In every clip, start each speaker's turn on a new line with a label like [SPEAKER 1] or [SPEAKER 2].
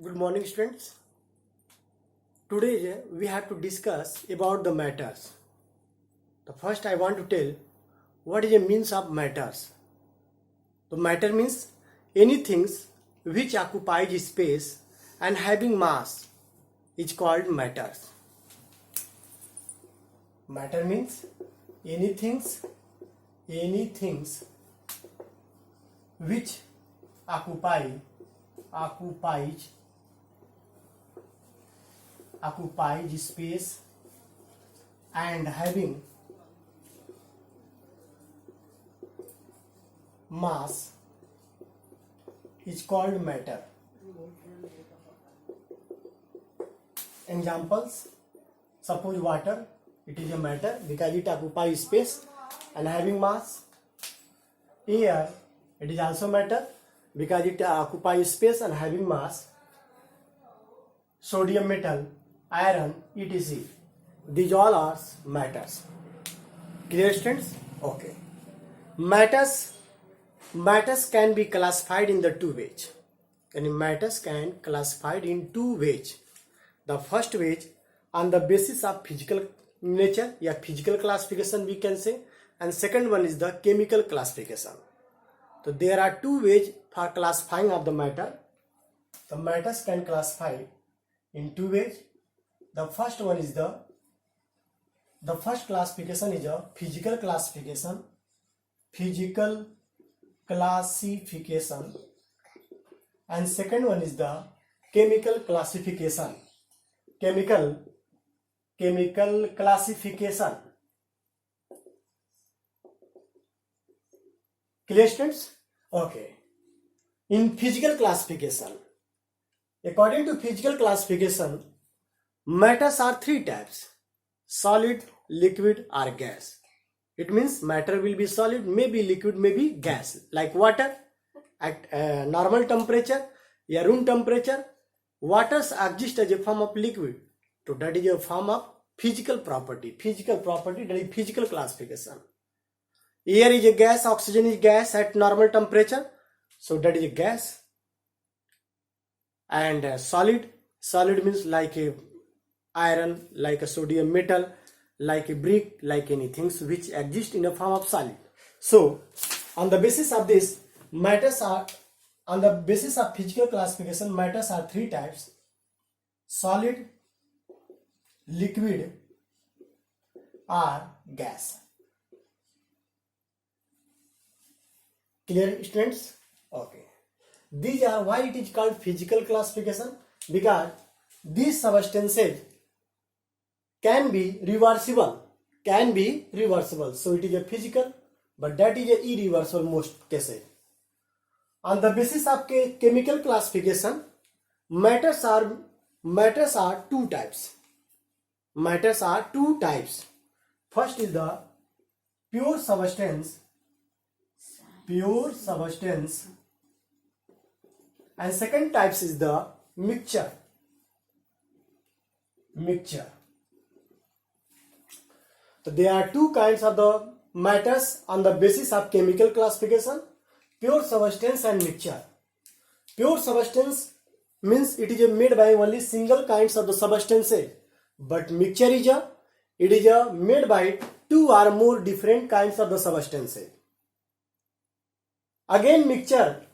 [SPEAKER 1] Good morning, students. Today we have to discuss about the matters. The first I want to tell what is the means of matters. The matter means anything which occupies space and having mass is called matters. Matter means anything which occupies space and having mass is called matter. Examples: suppose water, it is a matter because it occupies space and having mass. Air, it is also matter because it occupies space and having mass. Sodium metal, iron, etc. These all are matters. Clear, students? Okay. Matters can be classified in the two ways. And matters can classified in two ways. The first way on the basis of physical nature, या physical classification we can say, and second one is the chemical classification. So there are two ways for classifying of the matter. The matters can classify in two ways. The first one is the first classification is a physical classification. And second one is the chemical classification. Chemical classification. Clear, students? Okay. In physical classification, according to physical classification, matters are three types: solid, liquid, or gas. It means matter will be solid, maybe liquid, maybe gas. Like water at normal temperature, या room temperature, waters exist as a form of liquid. So that is a form of physical property. That is physical classification. Air is a gas, oxygen is gas at normal temperature. So that is a gas. And solid means like a iron, like a sodium metal, like a brick, like anything which exist in a form of solid. So on the basis of this, on the basis of physical classification, matters are three types: solid, liquid, or gas. Clear, students? Okay. These are why it is called physical classification, because these substances can be reversible. So it is a physical, but that is a irreversible most cases. On the basis of chemical classification, matters are two types. First is the pure substance, and second types is the mixture. So there are two kinds of the matters on the basis of chemical classification: pure substance and mixture. Pure substance means it is made by only single kinds of the substances, but mixture is made by two or more different kinds of the substances. Again, mixture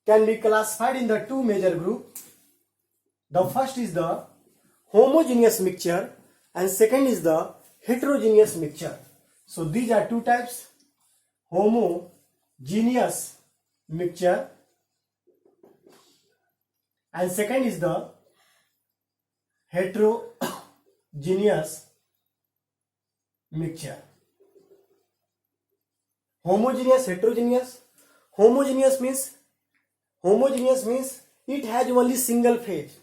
[SPEAKER 1] can be classified in the two major groups. The first is the homogeneous mixture and second is the heterogeneous mixture. So these are two types: homogeneous mixture and second is the heterogeneous mixture. Heterogeneous means it has only single phase.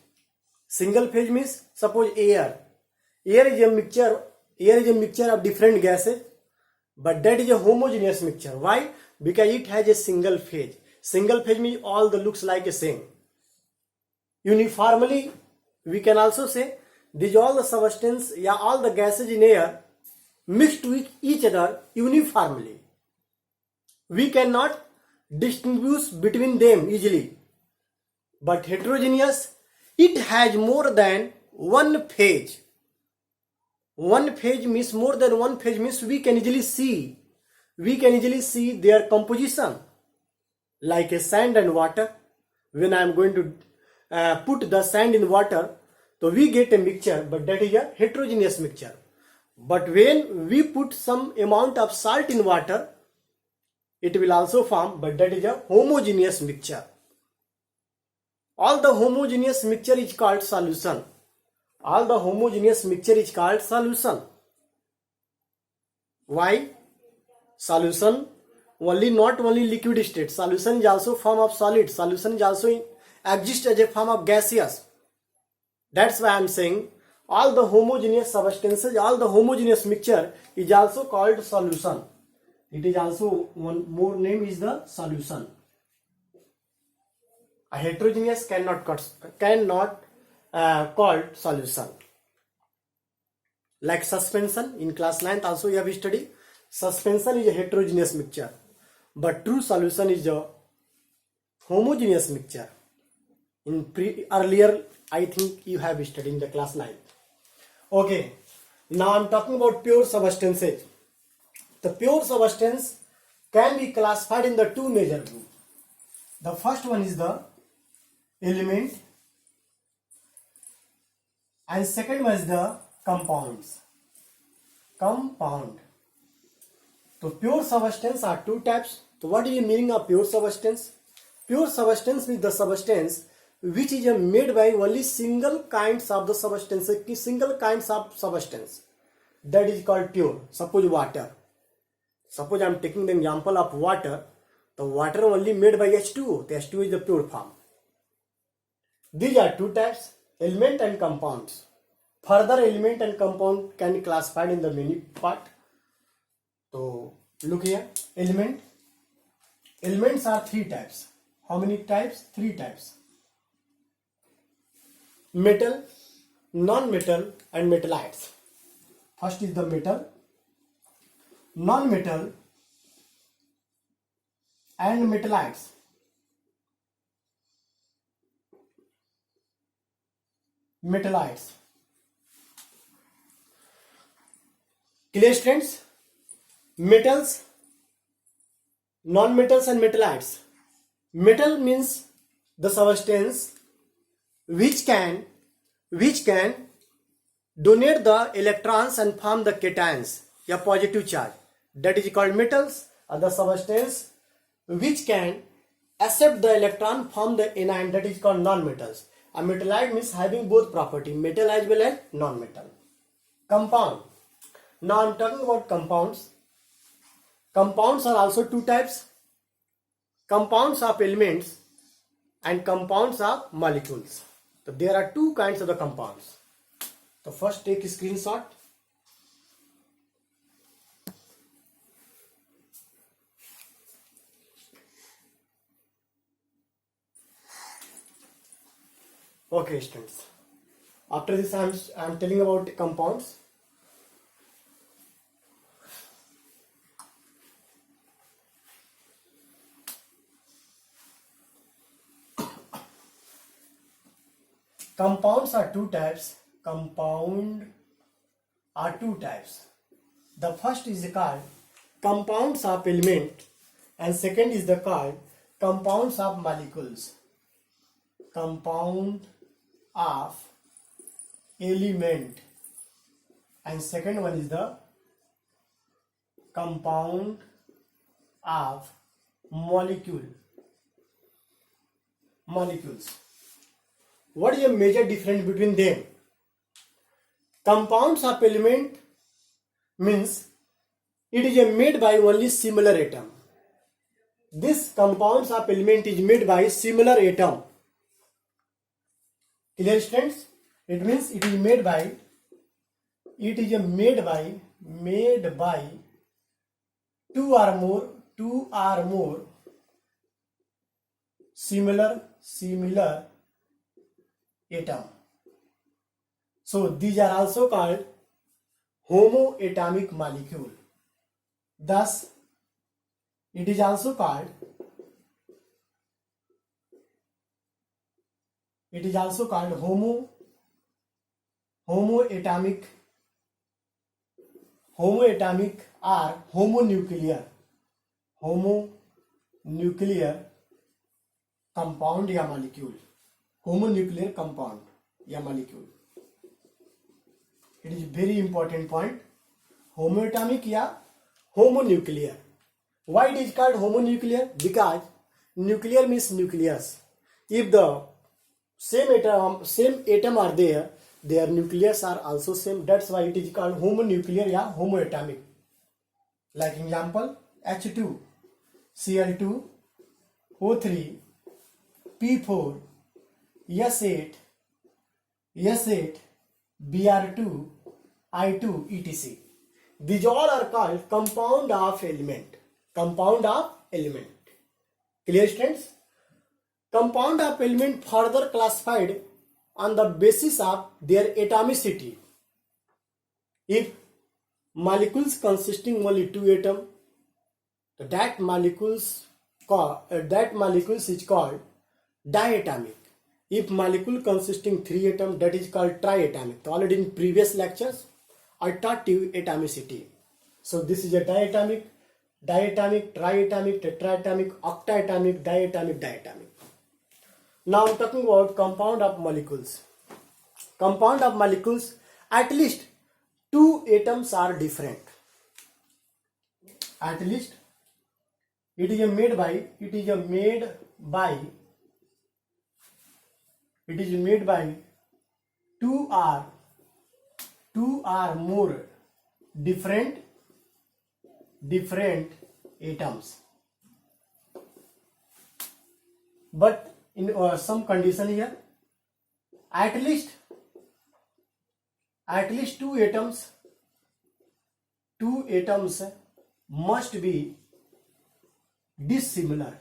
[SPEAKER 1] Single phase means, suppose air is a mixture of different gases, but that is a homogeneous mixture. Why? Because it has a single phase. Single phase means all the looks like the same. Uniformly, we can also say these all the substance, all the gases in air mixed with each other uniformly. We cannot distinguish between them easily. But heterogeneous it has more than one phase. One phase means more than one phase means we can easily see their composition, like a sand and water. When I am going to put the sand in water, so we get a mixture, but that is a heterogeneous mixture. But when we put some amount of salt in water, it will also form, but that is a homogeneous mixture. All the homogeneous mixture is called solution. All the homogeneous mixture is called solution. Why? Solution only, not only liquid state. Solution is also form of solid. Solution is also exist as a form of gaseous. That's why I am saying all the homogeneous substances, all the homogeneous mixture is also called solution. It is also one more name is the solution. A heterogeneous cannot called solution. Like suspension in class 9th also you have studied. Suspension is a heterogeneous mixture, but true solution is a homogeneous mixture. In earlier I think you have studied in the class 9th. Okay, now I am talking about pure substances. The pure substance can be classified in the two major groups. The first one is the element, and second one is the compounds. Compound. So pure substance are two types. So what is the meaning of pure substance? Pure substance is the substance which is made by only single kinds of the substance. Single kinds of substance, that is called pure. Suppose water. Suppose I am taking the example of water. The water only made by H2O. The H2O is the pure form. These are two types, element and compounds. Further, element and compound can be classified in the many part. So look here, element. Elements are three types. How many types? Three types. Metal, non-metal and metallites. First is the metal, non-metal and metallites. Metallites. Clear students? Metals, non-metals and metallites. Metal means the substance which can donate the electrons and form the cations, a positive charge. That is called metals. The substance which can accept the electron from the anion, that is called non-metals. A metallite means having both property, metal as well as non-metal. Compound. Now I am talking about compounds. Compounds are also two types. Compounds of elements and compounds of molecules. So there are two kinds of the compounds. So first take a screenshot. Okay students. After this I am telling about the compounds. Compounds are two types. Compound are two types. The first is called compounds of element and second is the called compounds of molecules. Compound of element and second one is the compound of molecules. What is the major difference between them? Compounds of element means it is made by only similar atom. This compounds of element is made by similar atom. Clear students? It means it is made by two or more similar atom. So these are also called homoatomic molecule. Thus it is also called It is also called homoatomic or homonuclear compound या molecule. Homonuclear compound या molecule. It is very important point. Homoatomic या homonuclear. Why it is called homonuclear? Because nuclear means nucleus. If the same atom are there, their nucleus are also same. That's why it is called homonuclear या homoatomic. Like example, H2, Cl2, O3, P4, S8, Br2, I2, etc. These all are called compound of element. Clear, students? Compound of element further classified on the basis of their atomicity. If molecules consisting only two atoms, that molecules is called diatomic. If molecule consisting three atoms, that is called triatomic. So already in previous lectures I taught you atomicity. So this is a diatomic, triatomic, tetratomic, octatomic, diatomic. Now I'm talking about compound of molecules. Compound of molecules, at least two atoms are different. At least it is made by two or more different atoms. But in some condition here, at least two atoms must be dissimilar.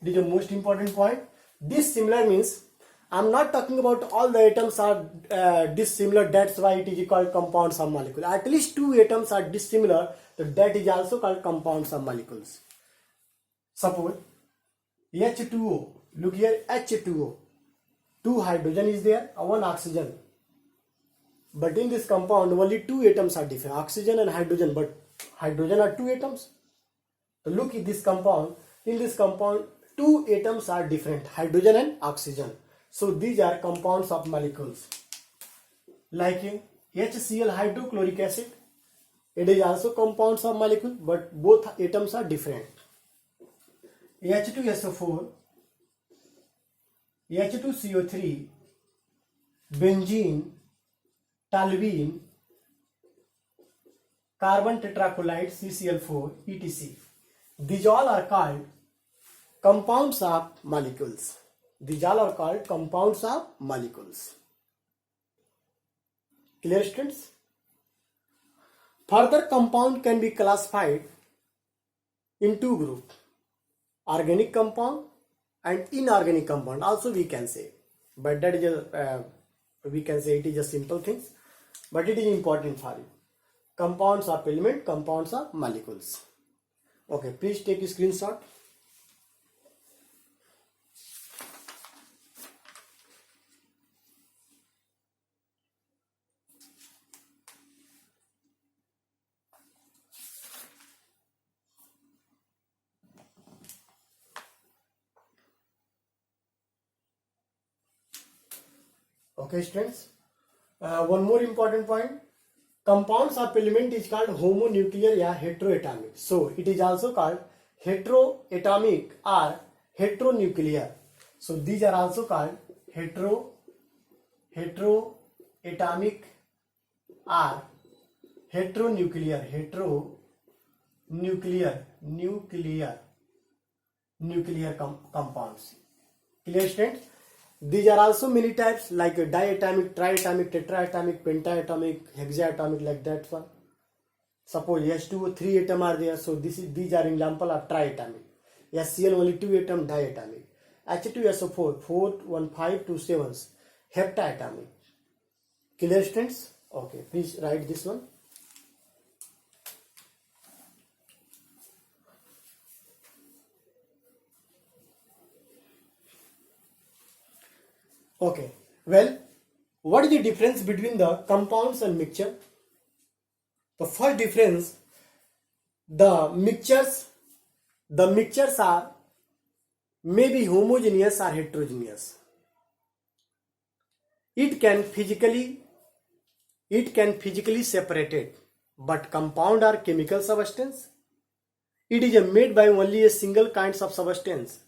[SPEAKER 1] It is the most important point. Dissimilar means I'm not talking about all the atoms are dissimilar. That's why it is called compounds of molecule. At least two atoms are dissimilar. So that is also called compounds of molecules. Suppose H2O. Look here, H2O. Two hydrogen is there, one oxygen. But in this compound, only two atoms are different. Oxygen and hydrogen. But hydrogen are two atoms. So look at this compound. In this compound, two atoms are different. Hydrogen and oxygen. So these are compounds of molecules. Like HCl, hydrochloric acid. It is also compounds of molecule, but both atoms are different. H2SO4, H2CO3, benzene, toluene, carbon tetrachloride, CCl4, etc. These all are called compounds of molecules. Clear, students? Further, compound can be classified in two groups: organic compound and inorganic compound. Also we can say, but that is we can say it is a simple things, but it is important for you. Compounds of element, compounds of molecules. Okay, please take a screenshot. Okay, students. One more important point. Compounds of element is called homonuclear or heteroatomic. So it is also called heteroatomic or heteronuclear. So these are also called heteroatomic or heteronuclear. Compounds. Clear, students? These are also many types like diatomic, triatomic, tetraatomic, pentatomic, hexaatomic, like that one. Suppose H2O 3 atom are there, so these are example of triatomic. HCl only 2 atom, diatomic. H2SO4 4, 1, 5, 2, 7, heptatomic. Clear, students? Okay, please write this one. Okay. Well, what is the difference between the compounds and mixture? The first difference, the mixtures are maybe homogeneous or heterogeneous. It can physically separated, but compound are chemical substance. It is made by only a single kinds of substance.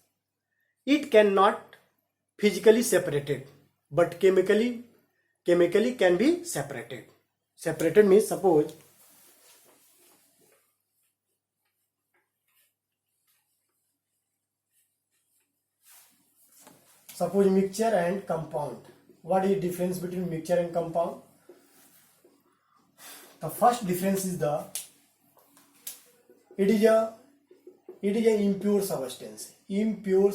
[SPEAKER 1] It cannot physically separated, but chemically can be separated. Separated means suppose mixture and compound. What is the difference between mixture and compound? The first difference is it is a impure substance. Impure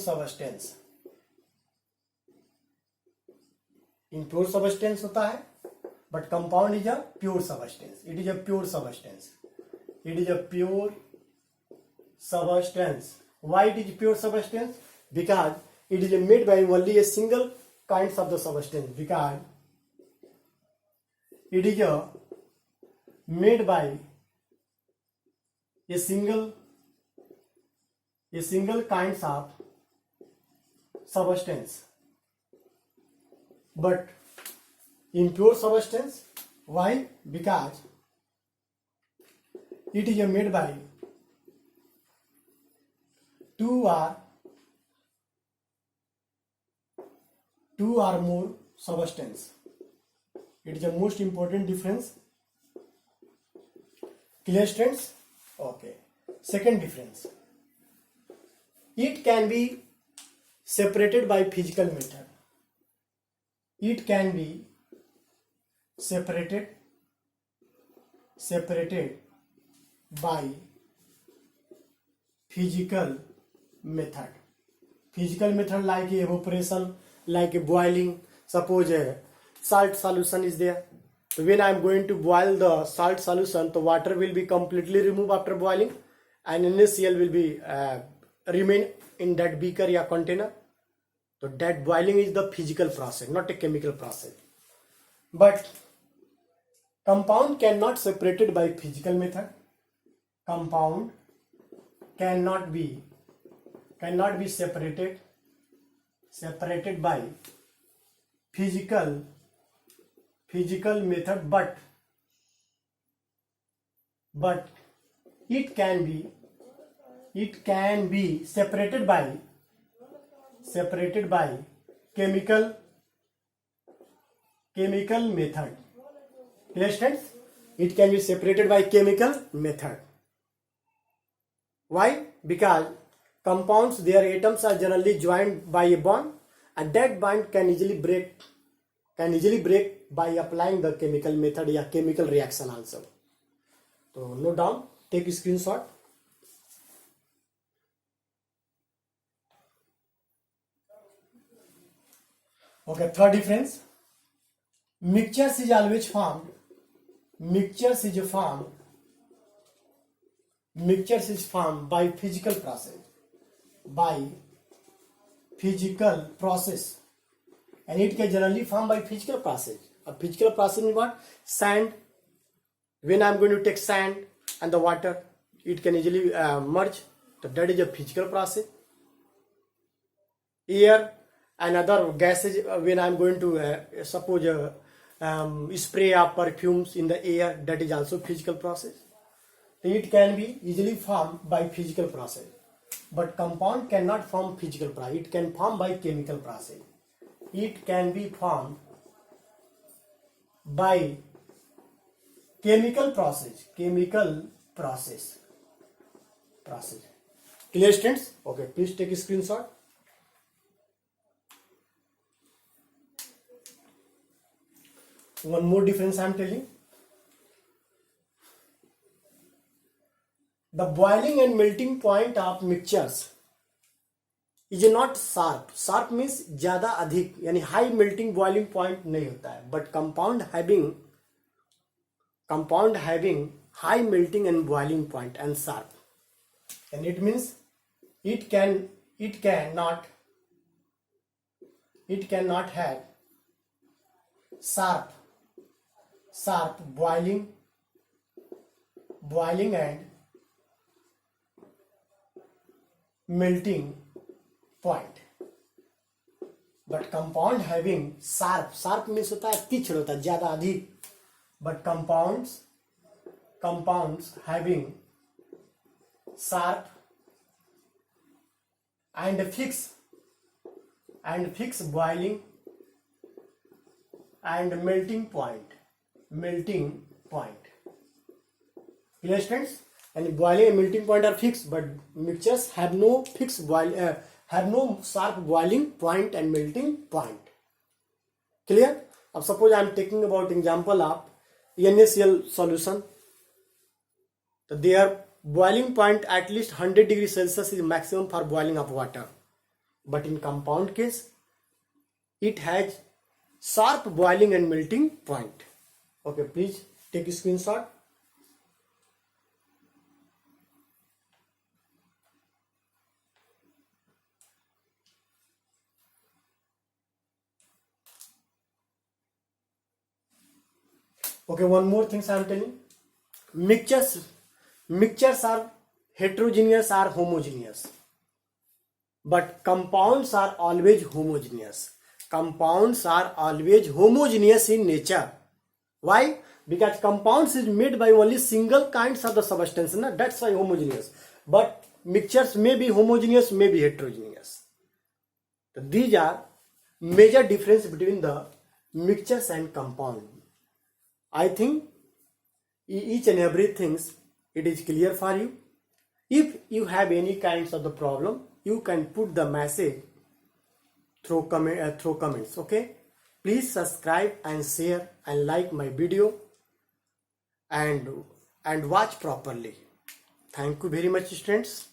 [SPEAKER 1] substance होता है, but compound is a pure substance. It is a pure substance. Why it is pure substance? Because it is made by only a single kinds of the substance. Because it is made by a single kinds of substance. But impure substance, why? Because it is made by two or more substance. It is the most important difference. Clear, students? Okay. Second difference, it can be separated by physical method. It can be separated by physical method. Physical method like evaporation, like boiling. Suppose salt solution is there. So when I am going to boil the salt solution, the water will be completely removed after boiling, and NaCl will be remain in that beaker or container. So that boiling is the physical process, not a chemical process. But compound cannot separated by physical method. Compound cannot be separated by physical method, but it can be separated by chemical method. Understand? It can be separated by chemical method. Why? Because compounds, their atoms are generally joined by a bond, and that bond can easily break by applying the chemical method or chemical reaction also. So note down, take a screenshot. Okay, third difference, mixtures is always formed by physical process, and it can generally formed by physical process. A physical process means what? Sand. When I am going to take sand and the water, it can easily merge. So that is a physical process. Air and other gases, when I am going to suppose spray of perfumes in the air, that is also physical process. It can be easily formed by physical process, but compound cannot form physical process. It can form by chemical process. It can be formed by chemical process. Clear, students? Okay, please take a screenshot. One more difference I am telling. The boiling and melting point of mixtures is not sharp. Sharp means ज़्यादा अधिक, यानी high melting boiling point नहीं होता है. But compound having high melting and boiling point and sharp, and it means it cannot have sharp boiling and melting point. But compound having sharp means होता है तीक्ष्ण, होता है ज्यादा अधिक. But compounds having sharp and fixed boiling and melting point. Clear, students? And boiling and melting point are fixed, but mixtures have no sharp boiling point and melting point. Clear? अब suppose I am taking about example of NaCl solution. So their boiling point at least 100 degrees Celsius is maximum for boiling of water. But in compound case, it has sharp boiling and melting point. Okay, please take a screenshot. Okay, one more thing I am telling. Mixtures are heterogeneous or homogeneous, but compounds are always homogeneous. Compounds are always homogeneous in nature. Why? Because compounds is made by only single kinds of the substance, na? That's why homogeneous. But mixtures may be homogeneous, may be heterogeneous. So these are major difference between the mixtures and compound. I think each and everything it is clear for you. If you have any kinds of the problem, you can put the message through comments. Okay, please subscribe and share and like my video and watch properly. Thank you very much, students.